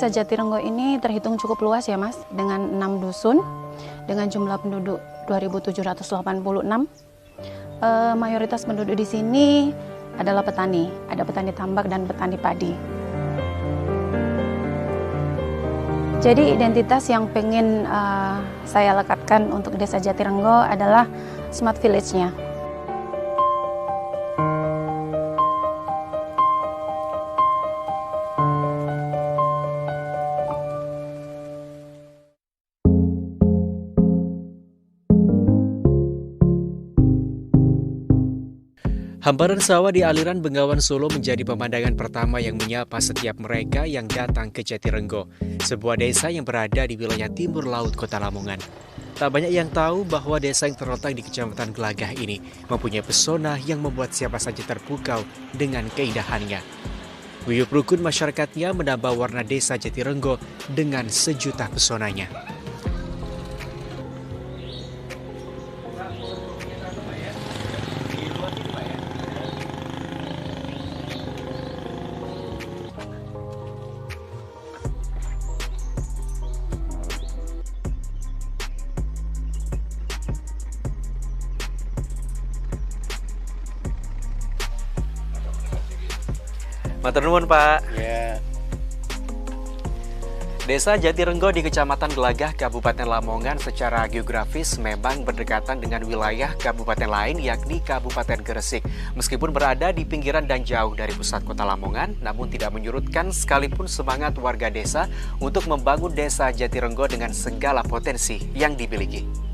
Desa Jatirenggo ini terhitung cukup luas ya Mas, dengan 6 dusun, dengan jumlah penduduk 2.786. Mayoritas penduduk di sini adalah petani, ada petani tambak dan petani padi. Jadi identitas yang pengen saya lekatkan untuk Desa Jatirenggo adalah Smart Village-nya. Hamparan sawah di aliran Bengawan Solo menjadi pemandangan pertama yang menyapa setiap mereka yang datang ke Jatirenggo, sebuah desa yang berada di wilayah timur laut Kota Lamongan. Tak banyak yang tahu bahwa desa yang terletak di Kecamatan Gelagah ini mempunyai pesona yang membuat siapa saja terpukau dengan keindahannya. Guyup rukun masyarakatnya menambah warna desa Jatirenggo dengan sejuta pesonanya. Matur nuwun, Pak. Ya. Desa Jatirenggo di Kecamatan Gelagah, Kabupaten Lamongan secara geografis memang berdekatan dengan wilayah kabupaten lain yakni Kabupaten Gresik. Meskipun berada di pinggiran dan jauh dari pusat kota Lamongan, namun tidak menyurutkan sekalipun semangat warga desa untuk membangun Desa Jatirenggo dengan segala potensi yang dimiliki.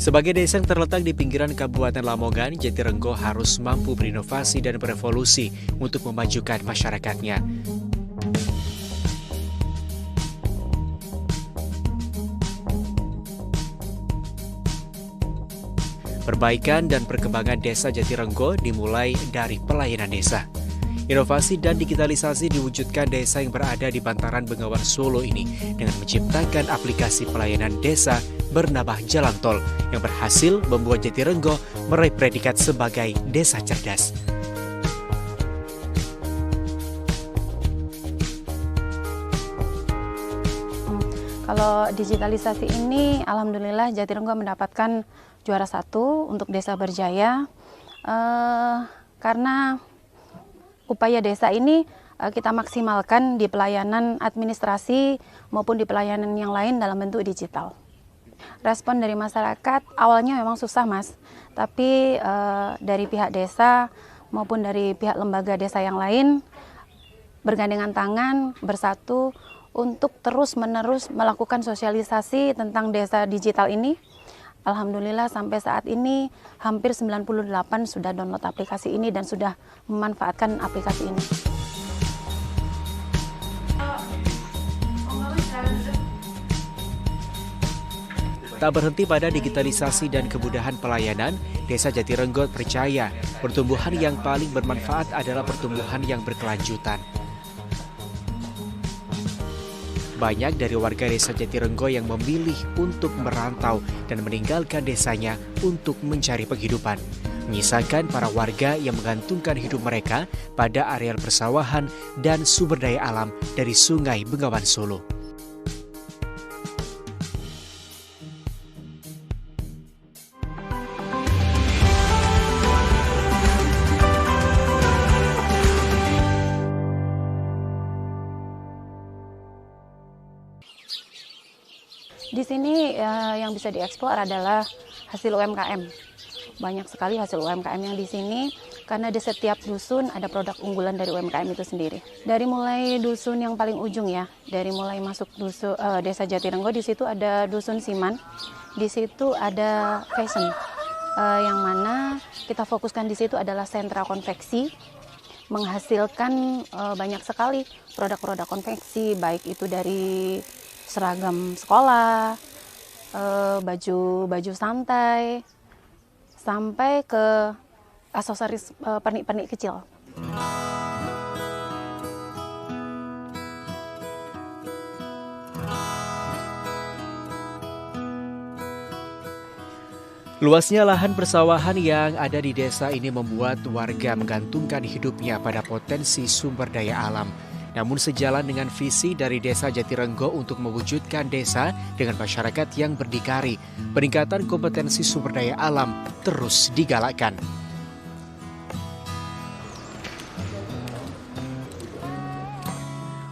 Sebagai desa yang terletak di pinggiran Kabupaten Lamongan, Jatirenggo harus mampu berinovasi dan berevolusi untuk memajukan masyarakatnya. Perbaikan dan perkembangan Desa Jatirenggo dimulai dari pelayanan desa. Inovasi dan digitalisasi diwujudkan desa yang berada di bantaran Bengawan Solo ini dengan menciptakan aplikasi pelayanan desa bernama Jalan Tol yang berhasil membuat Jatirenggo meraih predikat sebagai desa cerdas. Kalau digitalisasi ini, alhamdulillah Jatirenggo mendapatkan juara 1 untuk desa berjaya karena upaya desa ini kita maksimalkan di pelayanan administrasi maupun di pelayanan yang lain dalam bentuk digital. Respon dari masyarakat awalnya memang susah Mas, tapi dari pihak desa maupun dari pihak lembaga desa yang lain bergandengan tangan bersatu untuk terus-menerus melakukan sosialisasi tentang desa digital ini. Alhamdulillah sampai saat ini hampir 98 sudah download aplikasi ini dan sudah memanfaatkan aplikasi ini. Tak berhenti pada digitalisasi dan kemudahan pelayanan, Desa Jatirenggo percaya pertumbuhan yang paling bermanfaat adalah pertumbuhan yang berkelanjutan. Banyak dari warga Desa Jatirenggo yang memilih untuk merantau dan meninggalkan desanya untuk mencari penghidupan. Menyisakan para warga yang menggantungkan hidup mereka pada areal persawahan dan sumber daya alam dari Sungai Bengawan Solo. Di sini yang bisa dieksplor adalah hasil UMKM. Banyak sekali hasil UMKM yang di sini karena di setiap dusun ada produk unggulan dari UMKM itu sendiri. Dari mulai dusun yang paling ujung ya, dari mulai masuk dusun Desa Jatirenggo, di situ ada dusun Siman, di situ ada fashion, yang mana kita fokuskan di situ adalah sentra konveksi, menghasilkan banyak sekali produk-produk konveksi, baik itu dari seragam sekolah, baju santai, sampai ke aksesoris pernik-pernik kecil. Luasnya lahan persawahan yang ada di desa ini membuat warga menggantungkan hidupnya pada potensi sumber daya alam. Namun sejalan dengan visi dari Desa Jatirenggo untuk mewujudkan desa dengan masyarakat yang berdikari, peningkatan kompetensi sumber daya alam terus digalakkan.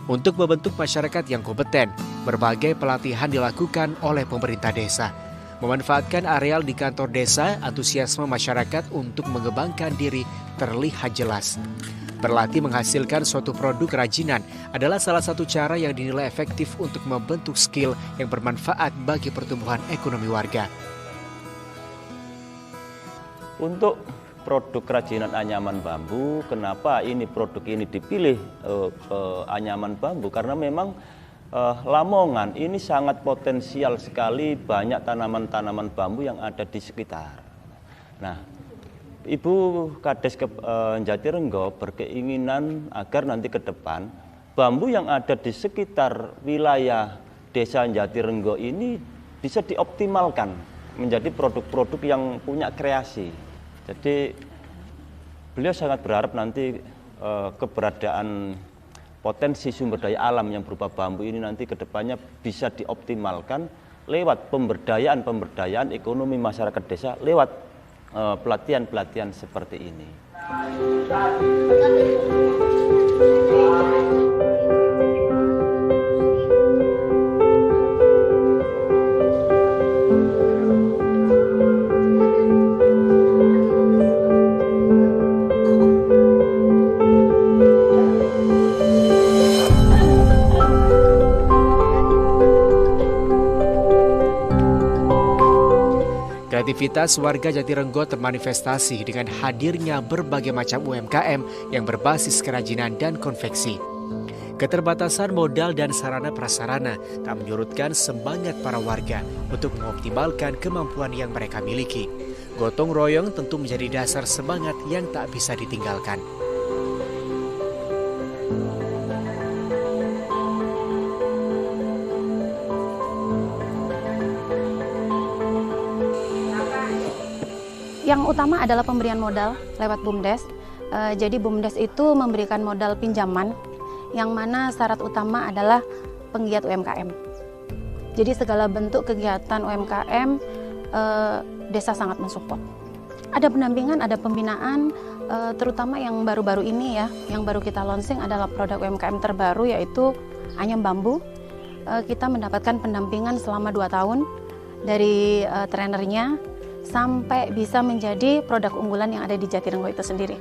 Untuk membentuk masyarakat yang kompeten, berbagai pelatihan dilakukan oleh pemerintah desa. Memanfaatkan areal di kantor desa, antusiasme masyarakat untuk mengembangkan diri terlihat jelas. Berlatih menghasilkan suatu produk kerajinan adalah salah satu cara yang dinilai efektif untuk membentuk skill yang bermanfaat bagi pertumbuhan ekonomi warga. Untuk produk kerajinan anyaman bambu, kenapa produk ini dipilih anyaman bambu? Karena memang Lamongan ini sangat potensial sekali, banyak tanaman-tanaman bambu yang ada di sekitar. Nah, Ibu Kades Jatirenggo berkeinginan agar nanti ke depan bambu yang ada di sekitar wilayah Desa Jatirenggo ini bisa dioptimalkan menjadi produk-produk yang punya kreasi. Jadi beliau sangat berharap nanti keberadaan potensi sumber daya alam yang berupa bambu ini nanti ke depannya bisa dioptimalkan lewat pemberdayaan ekonomi masyarakat desa lewat pelatihan-pelatihan seperti ini. Kreativitas warga Jatirenggo termanifestasi dengan hadirnya berbagai macam UMKM yang berbasis kerajinan dan konveksi. Keterbatasan modal dan sarana prasarana tak menyurutkan semangat para warga untuk mengoptimalkan kemampuan yang mereka miliki. Gotong royong tentu menjadi dasar semangat yang tak bisa ditinggalkan. Yang utama adalah pemberian modal lewat BUMDes. Jadi BUMDes itu memberikan modal pinjaman yang mana syarat utama adalah penggiat UMKM. Jadi segala bentuk kegiatan UMKM desa sangat mensupport. Ada pendampingan, ada pembinaan, terutama yang baru-baru ini ya, yang baru kita launching adalah produk UMKM terbaru yaitu anyam bambu. Kita mendapatkan pendampingan selama 2 tahun dari trainernya sampai bisa menjadi produk unggulan yang ada di Jatirenggo itu sendiri.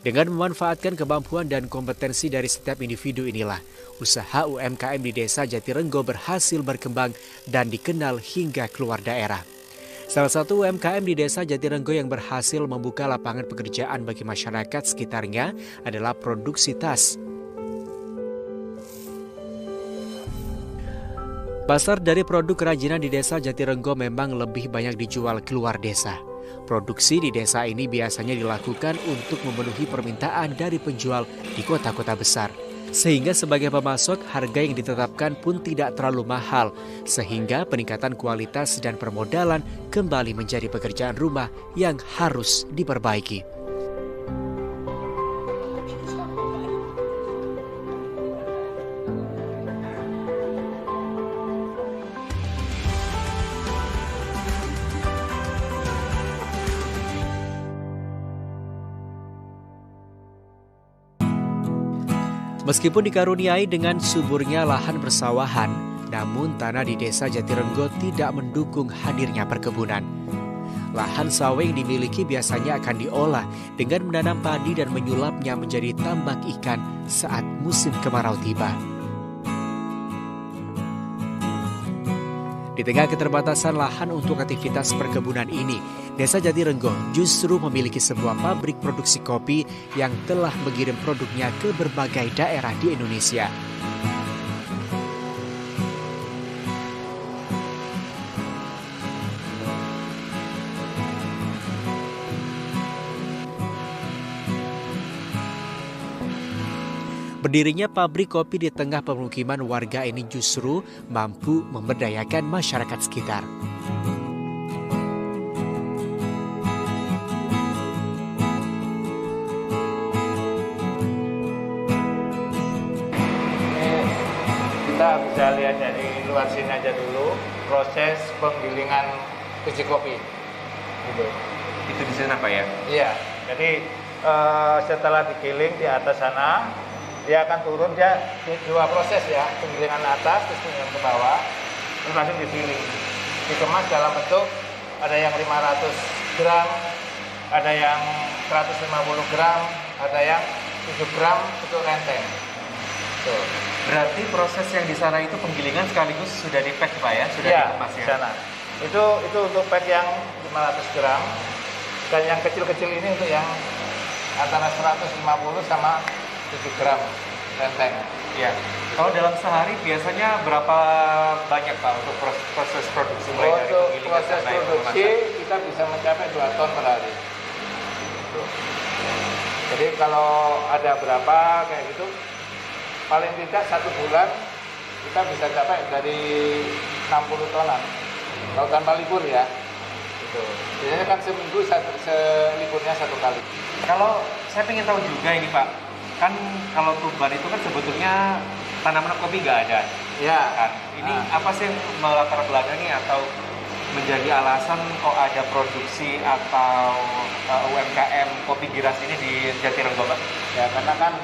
Dengan memanfaatkan kemampuan dan kompetensi dari setiap individu inilah, usaha UMKM di Desa Jatirenggo berhasil berkembang dan dikenal hingga keluar daerah. Salah satu UMKM di Desa Jatirenggo yang berhasil membuka lapangan pekerjaan bagi masyarakat sekitarnya adalah produksi tas. Pasar dari produk kerajinan di Desa Jatirenggo memang lebih banyak dijual keluar desa. Produksi di desa ini biasanya dilakukan untuk memenuhi permintaan dari penjual di kota-kota besar. Sehingga sebagai pemasok, harga yang ditetapkan pun tidak terlalu mahal, sehingga peningkatan kualitas dan permodalan kembali menjadi pekerjaan rumah yang harus diperbaiki. Meskipun dikaruniai dengan suburnya lahan persawahan, namun tanah di Desa Jatirenggo tidak mendukung hadirnya perkebunan. Lahan sawah yang dimiliki biasanya akan diolah dengan menanam padi dan menyulapnya menjadi tambak ikan saat musim kemarau tiba. Di tengah keterbatasan lahan untuk aktivitas perkebunan ini, Desa Jatirenggo justru memiliki sebuah pabrik produksi kopi yang telah mengirim produknya ke berbagai daerah di Indonesia. Berdirinya pabrik kopi di tengah pemukiman warga ini justru mampu memberdayakan masyarakat sekitar. Kita bisa lihat dari luar sini aja dulu proses penggilingan biji kopi. Gitu. Itu di sana Pak ya? Iya. Jadi setelah digiling di atas sana, dia akan turun, dia dua proses ya, penggilingan atas terus penggilingan ke bawah, terus langsung digiling. Dikemas dalam bentuk ada yang 500 gram, ada yang 150 gram, ada yang 7 gram untuk renteng. Tuh. Berarti proses yang di sana itu penggilingan sekaligus sudah di-pack Pak ya? Sudah Ya, dikemas di ya? sana. Itu untuk pack yang 500 gram, dan yang kecil-kecil ini untuk yang antara 150 sama 7 gram renteng. Iya. Kalau dalam sehari biasanya berapa banyak Pak untuk proses produksi mulai dari Untuk penggilingan proses sampai produksi pengemasan? kita bisa mencapai 2 ton per hari. Gitu. Jadi kalau ada berapa kayak gitu, paling tidak 1 bulan kita bisa capai dari 60 tonan. Kalau tanpa libur ya. Gitu. Biasanya kan seminggu seliburnya 1 kali. Kalau saya ingin tahu juga ini Pak, kan kalau Tuban itu kan sebetulnya tanaman kopi nggak ada. Ya. Kan? Ini apa sih yang melatar belakangi atau menjadi alasan kok ada produksi atau UMKM kopi giras ini di Jatirenggo Pak? Ya karena kan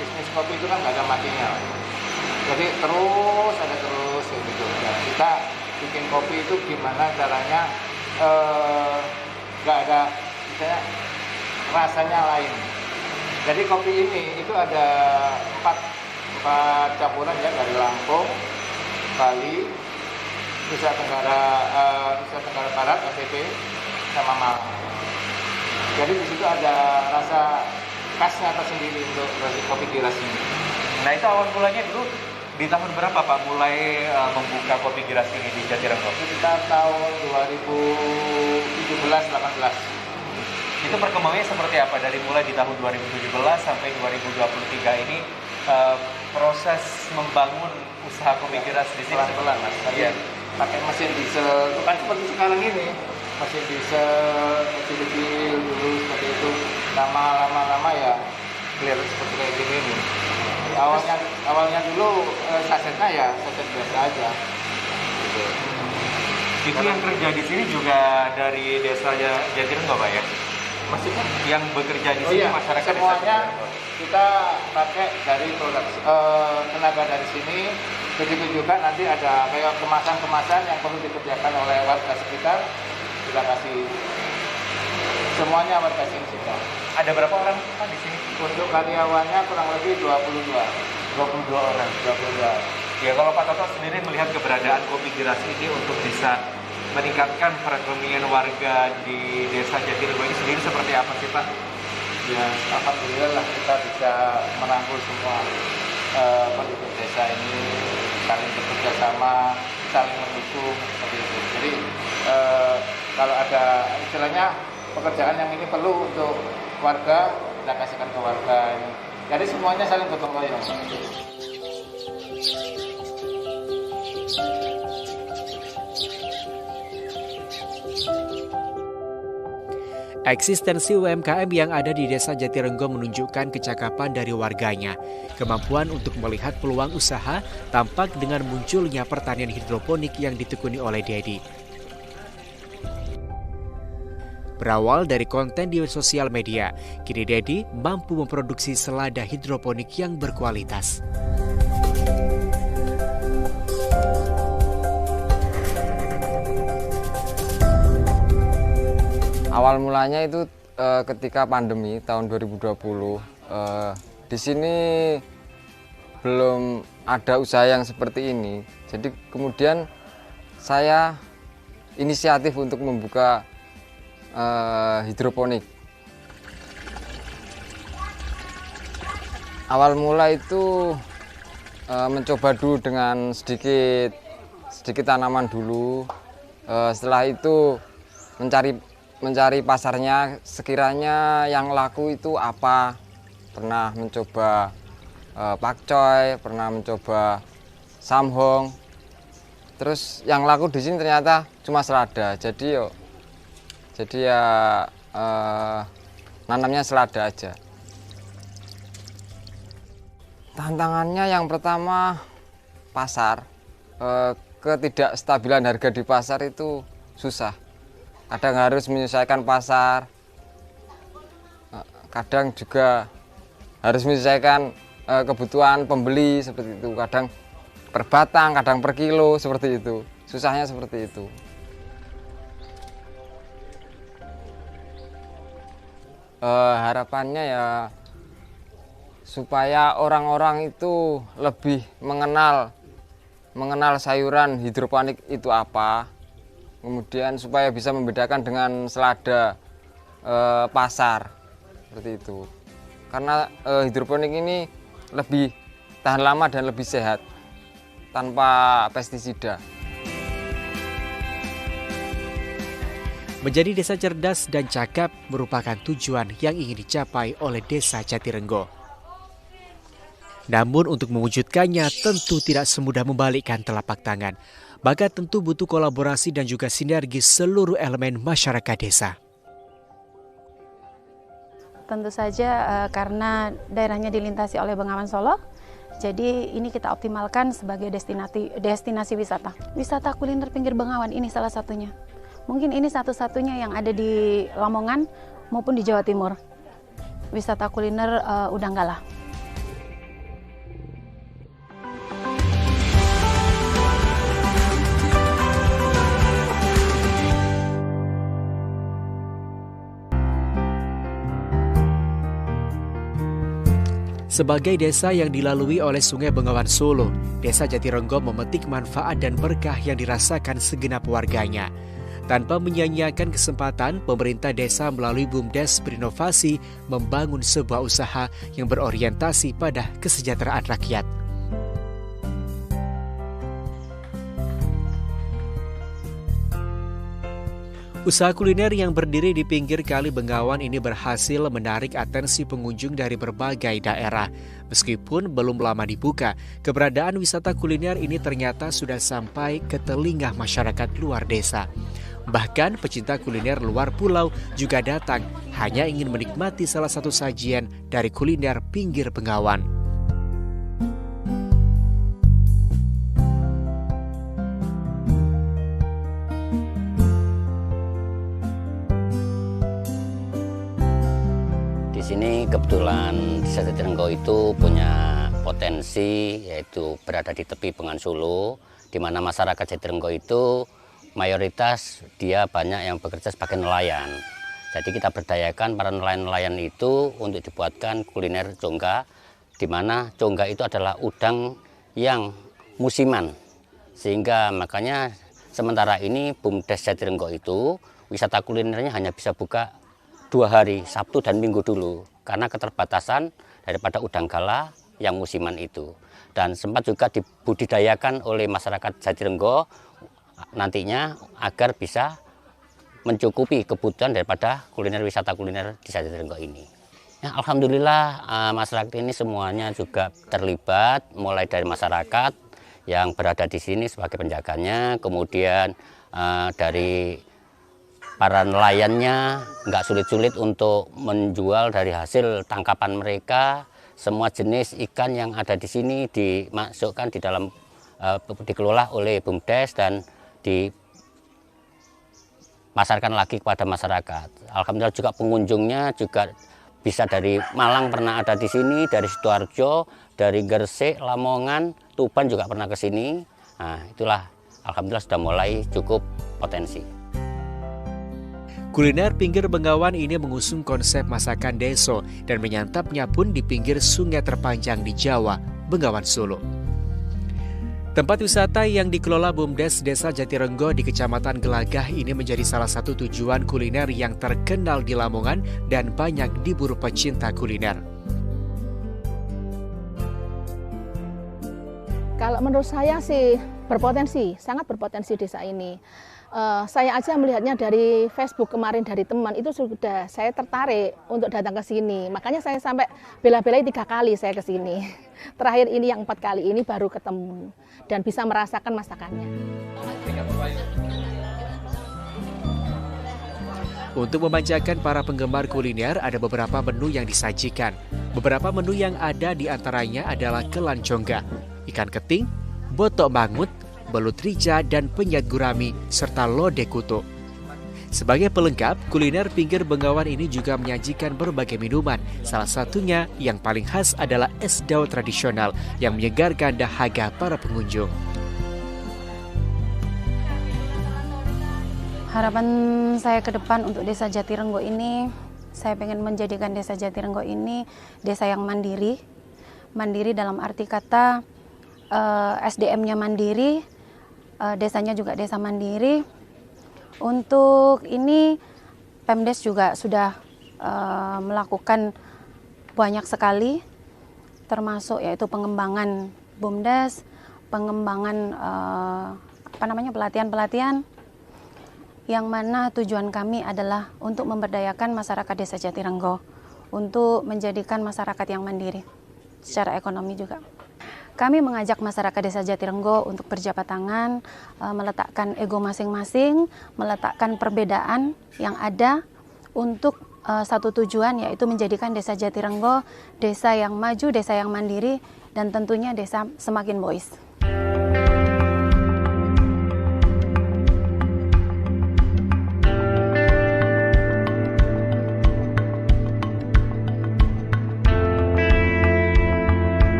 bisnis kopi itu kan nggak ada matinya. Jadi terus ada terus gitu. Nah, kita bikin kopi itu gimana caranya nggak ada misalnya rasanya lain. Jadi kopi ini itu ada 4 campuran ya, dari Lampung, Bali, Nusa Tenggara Barat (NTB), sama Malang. Jadi di situ ada rasa khasnya tersendiri untuk kopi giras ini. Nah itu awal mulanya dulu di tahun berapa Pak mulai membuka kopi giras ini di Jatirenggo? Sekitar tahun 2017-18. Itu perkembangannya seperti apa dari mulai di tahun 2017 sampai 2023 ini proses membangun usaha kopi giras di sini? Pelan-pelan Mas. Iya. Pakai mesin diesel, bukan seperti sekarang ini. Mesin diesel kecil-kecil dulu seperti itu. Lama-lama ya kelihatan seperti kayak gini nih. Awalnya dulu sasetnya ya saset biasa aja. Gitu. Itu yang kerja di sini juga dari desa Jatirenggo Pak ya? Maksudnya Yang bekerja di sini masyarakat semuanya desa Jatirenggo? kita pakai dari produk tenaga dari sini. Begitu juga nanti ada kayak kemasan-kemasan yang perlu dikerjakan oleh warga sekitar, kita kasih semuanya warga sini juga. Ada berapa orang Pak di sini? Untuk karyawannya kurang lebih 22 orang. 22. Ya kalau Pak Toto sendiri melihat keberadaan kopi giras ini untuk bisa meningkatkan perekonomian warga di desa Jatirenggo ini sendiri seperti apa sih Pak? Ya alhamdulillah lah kita bisa merangkul semua penduduk desa ini, saling bekerja sama, saling mendukung seperti itu. Jadi kalau ada istilahnya pekerjaan yang ini perlu untuk warga, kita kasihkan ke warga ini. Jadi semuanya saling gotong royong. Eksistensi UMKM yang ada di desa Jatirenggo menunjukkan kecakapan dari warganya. Kemampuan untuk melihat peluang usaha tampak dengan munculnya pertanian hidroponik yang ditekuni oleh Dedi. Berawal dari konten di sosial media, kini Dedi mampu memproduksi selada hidroponik yang berkualitas. Awal mulanya itu ketika pandemi tahun 2020, di sini belum ada usaha yang seperti ini. Jadi kemudian saya inisiatif untuk membuka hidroponik. Awal mula itu mencoba dulu dengan sedikit tanaman dulu. Setelah itu mencari pasarnya, sekiranya yang laku itu apa. Pernah mencoba pakcoy, pernah mencoba samhong. Terus yang laku di sini ternyata cuma selada. Jadi ya nanamnya selada aja. Tantangannya yang pertama pasar. Ketidakstabilan harga di pasar itu susah. Kadang harus menyesuaikan pasar. Kadang juga harus menyesuaikan kebutuhan pembeli seperti itu. Kadang per batang, kadang per kilo seperti itu. Susahnya seperti itu. Harapannya ya supaya orang-orang itu lebih mengenal sayuran hidroponik itu apa. Kemudian supaya bisa membedakan dengan selada pasar seperti itu. Karena hidroponik ini lebih tahan lama dan lebih sehat tanpa pestisida. Menjadi desa cerdas dan cakap merupakan tujuan yang ingin dicapai oleh Desa Jatirenggo. Namun untuk mewujudkannya tentu tidak semudah membalikkan telapak tangan. Bahkan tentu butuh kolaborasi dan juga sinergi seluruh elemen masyarakat desa. Tentu saja karena daerahnya dilintasi oleh Bengawan Solo, jadi ini kita optimalkan sebagai destinasi wisata. Wisata kuliner pinggir Bengawan ini salah satunya. Mungkin ini satu-satunya yang ada di Lamongan maupun di Jawa Timur. Wisata kuliner Udanggala. Sebagai desa yang dilalui oleh Sungai Bengawan Solo, Desa Jatirenggo memetik manfaat dan berkah yang dirasakan segenap warganya. Tanpa menyia-nyiakan kesempatan, pemerintah desa melalui BUMDes berinovasi membangun sebuah usaha yang berorientasi pada kesejahteraan rakyat. Usaha kuliner yang berdiri di pinggir Kali Bengawan ini berhasil menarik atensi pengunjung dari berbagai daerah. Meskipun belum lama dibuka, keberadaan wisata kuliner ini ternyata sudah sampai ke telinga masyarakat luar desa. Bahkan pecinta kuliner luar pulau juga datang hanya ingin menikmati salah satu sajian dari kuliner pinggir Bengawan. Di sini kebetulan Desa Jatirenggo itu punya potensi, yaitu berada di tepi Bengawan Solo, di mana masyarakat Jatirenggo itu mayoritas dia banyak yang bekerja sebagai nelayan. Jadi kita berdayakan para nelayan-nelayan itu untuk dibuatkan kuliner congga, di mana congga itu adalah udang yang musiman. Sehingga makanya sementara ini BUMDes Jatirenggo itu wisata kulinernya hanya bisa buka 2 hari, Sabtu dan Minggu dulu, karena keterbatasan daripada udang gala yang musiman itu. Dan sempat juga dibudidayakan oleh masyarakat Jatirenggo nantinya agar bisa mencukupi kebutuhan daripada wisata kuliner di Jatirenggo ini. Ya, alhamdulillah masyarakat ini semuanya juga terlibat, mulai dari masyarakat yang berada di sini sebagai penjaganya, kemudian dari para nelayannya nggak sulit-sulit untuk menjual dari hasil tangkapan mereka. Semua jenis ikan yang ada di sini dimasukkan di dalam dikelola oleh BUMDes dan dimasarkan lagi kepada masyarakat. Alhamdulillah juga pengunjungnya juga bisa dari Malang pernah ada di sini, dari Sidoarjo, dari Gresik, Lamongan, Tuban juga pernah ke sini. Nah, itulah alhamdulillah sudah mulai cukup potensi. Kuliner pinggir Bengawan ini mengusung konsep masakan deso dan menyantapnya pun di pinggir sungai terpanjang di Jawa, Bengawan Solo. Tempat wisata yang dikelola BUMDes Desa Jatirenggo di Kecamatan Gelagah ini menjadi salah satu tujuan kuliner yang terkenal di Lamongan dan banyak diburu pecinta kuliner. Kalau menurut saya sih Berpotensi, sangat berpotensi desa ini. Saya aja melihatnya dari Facebook kemarin dari teman, itu sudah saya tertarik untuk datang ke sini. Makanya saya sampai bela-belai 3 kali saya ke sini. Terakhir ini yang 4 kali ini baru ketemu dan bisa merasakan masakannya. Untuk memanjakan para penggemar kuliner, ada beberapa menu yang disajikan. Beberapa menu yang ada di antaranya adalah kelancongga, ikan keting, botok mangut, belut rica, dan penyet gurami, serta lodeh kutu. Sebagai pelengkap, kuliner pinggir Bengawan ini juga menyajikan berbagai minuman. Salah satunya yang paling khas adalah es dawet tradisional yang menyegarkan dahaga para pengunjung. Harapan saya ke depan untuk Desa Jatirenggo ini, saya pengen menjadikan Desa Jatirenggo ini desa yang mandiri. Mandiri dalam arti kata SDM-nya mandiri, desanya juga desa mandiri. Untuk ini Pemdes juga sudah melakukan banyak sekali, termasuk yaitu pengembangan BUMDes, pengembangan pelatihan-pelatihan, yang mana tujuan kami adalah untuk memberdayakan masyarakat Desa Jatirenggo, untuk menjadikan masyarakat yang mandiri secara ekonomi juga. Kami mengajak masyarakat Desa Jatirenggo untuk berjabat tangan, meletakkan ego masing-masing, meletakkan perbedaan yang ada untuk satu tujuan, yaitu menjadikan Desa Jatirenggo desa yang maju, desa yang mandiri, dan tentunya desa semakin bois.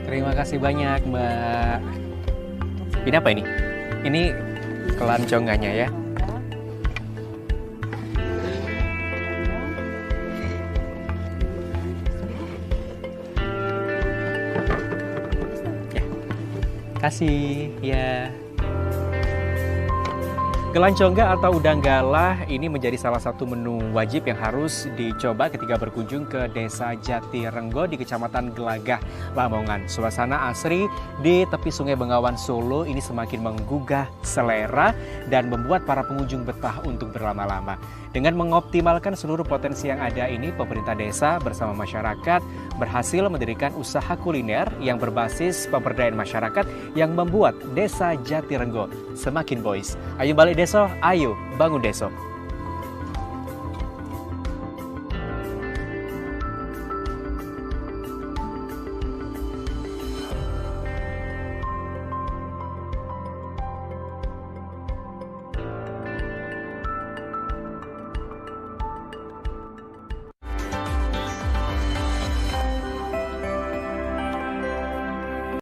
Terima kasih banyak, Mbak. Ini apa ini? Ini kelancongannya ya. Ya. Kasih ya. Kelancongga atau udang galah ini menjadi salah satu menu wajib yang harus dicoba ketika berkunjung ke Desa Jatirenggo di Kecamatan Gelagah, Lamongan. Suasana asri di tepi Sungai Bengawan Solo ini semakin menggugah selera dan membuat para pengunjung betah untuk berlama-lama. Dengan mengoptimalkan seluruh potensi yang ada ini, pemerintah desa bersama masyarakat berhasil mendirikan usaha kuliner yang berbasis pemberdayaan masyarakat yang membuat Desa Jatirenggo semakin bois. Ayo balik desa, ayo bangun desa.